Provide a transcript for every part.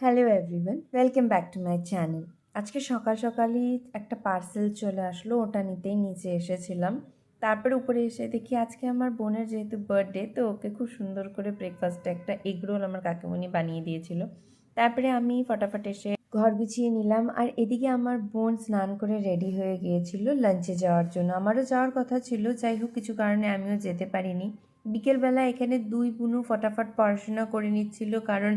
Hello everyone, welcome back to my channel. আজকে সকাল সকালই একটা পার্সেল চলে আসলো, ওটা নিতেই নিচে এসেছিলাম। তারপরে উপরে এসে দেখি আজকে আমার বোনের যেহেতু বার্থডে, তো ওকে খুব সুন্দর করে ব্রেকফাস্টে একটা এগ রোল আমার কাকিমণি বানিয়ে দিয়েছিল। তারপরে আমি ফটাফট এসে ঘর গুছিয়ে নিলাম, আর এদিকে আমার বোন স্নান করে রেডি হয়ে গিয়েছিল লাঞ্চে যাওয়ার জন্য। আমারও যাওয়ার কথা ছিল, যাই হোক কিছু কারণে আমিও যেতে পারিনি। বিকেলবেলা এখানে দুই বুনু ফটাফট পড়াশোনা করে নিচ্ছিল, কারণ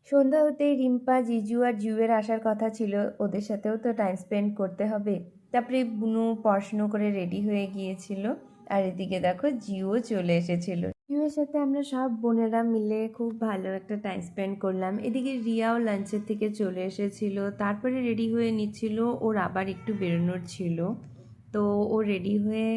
সন্ধ্যা হতেই রিম্পা, জিজু আর জিউয়ের আসার কথা ছিল, ওদের সাথেও তো টাইম স্পেন্ড করতে হবে। তারপরে বুনু পড়াশুনো করে রেডি হয়ে গিয়েছিল, আর এদিকে দেখো জিউও চলে এসেছিল। জিউয়ের সাথে আমরা সব বোনেরা মিলে খুব ভালো একটা টাইম স্পেন্ড করলাম। এদিকে রিয়াও লাঞ্চের থেকে চলে এসেছিল, তারপরে রেডি হয়ে নিচ্ছিল, ওর আবার একটু বেরোনোর ছিল, তো ও রেডি হয়ে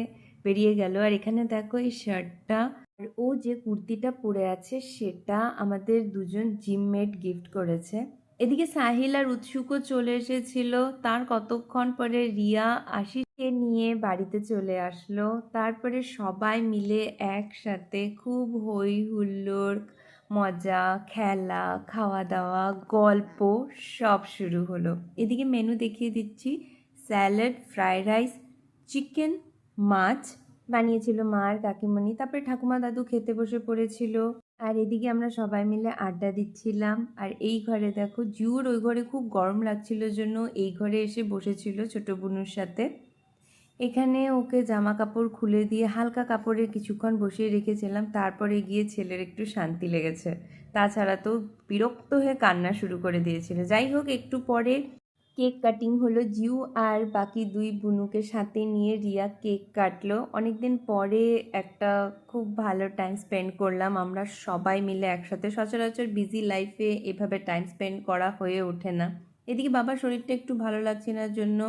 বেরিয়ে গেল। আর এখানে দেখো এই শার্টটা আর ও যে কুর্তিটা পরে আছে সেটা আমাদের দুজন জিমমেট গিফট করেছে। এদিকে সাহিল আর উৎসুকও চলে এসেছিল, তার কতক্ষণ পরে রিয়া আশিসকে নিয়ে বাড়িতে চলে আসলো। তারপরে সবাই মিলে একসাথে খুব হই হুল্লোড়, মজা, খেলা, খাওয়া দাওয়া, গল্প সব শুরু হলো। এদিকে মেনু দেখিয়ে দিচ্ছি: স্যালাড, ফ্রাইড রাইস, চিকেন, মাছ বানিয়েছিল মা আর কাকিমণি। তারপরে ঠাকুমা দাদু খেতে বসে পড়েছিল, আর এদিকে আমরা সবাই মিলে আড্ডা দিচ্ছিলাম। আর এই ঘরে দেখো জিউর ওই ঘরে খুব গরম লাগছিল জন্য এই ঘরে এসে বসেছিল ছোট বোনুর সাথে। এখানে ওকে জামা কাপড় খুলে দিয়ে হালকা কাপড়ে কিছুক্ষণ বসিয়ে রেখেছিলাম, তারপরে গিয়ে ছেলের একটু শান্তি লেগেছে। তাছাড়া তো বিরক্ত হয়ে কান্না শুরু করে দিয়েছিল। যাই হোক, একটু পরে কেক কাটিং হলো। জিউ আর বাকি দুই বুনুকে সাথে নিয়ে রিয়া কেক কাটলো। অনেকদিন পরে একটা খুব ভালো টাইম স্পেন্ড করলাম আমরা সবাই মিলে একসাথে। সচরাচর বিজি লাইফে এভাবে টাইম স্পেন্ড করা হয়ে ওঠে না। এদিকে বাবার শরীরটা একটু ভালো লাগছে না জন্য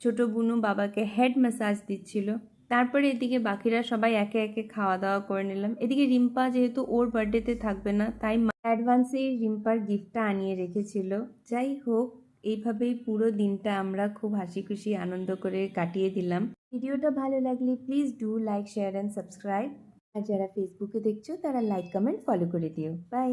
ছোট বুনু বাবাকে হেড ম্যাসাজ দিচ্ছিল। তারপরে এদিকে বাকিরা সবাই একে একে খাওয়া দাওয়া করে নিলাম। এদিকে রিম্পা যেহেতু ওর বার্থডেতে থাকবে না, তাই অ্যাডভান্সেই রিম্পার গিফটটা আনিয়ে রেখেছিল। যাই হোক, এইভাবেই পুরো দিনটা আমরা খুব হাসি খুশি আনন্দ করে কাটিয়ে দিলাম। ভিডিওটা ভালো লাগলে please do like, share and subscribe. আর যারা ফেসবুকে দেখছো তারা লাইক, কমেন্ট, ফলো করে দিও। বাই।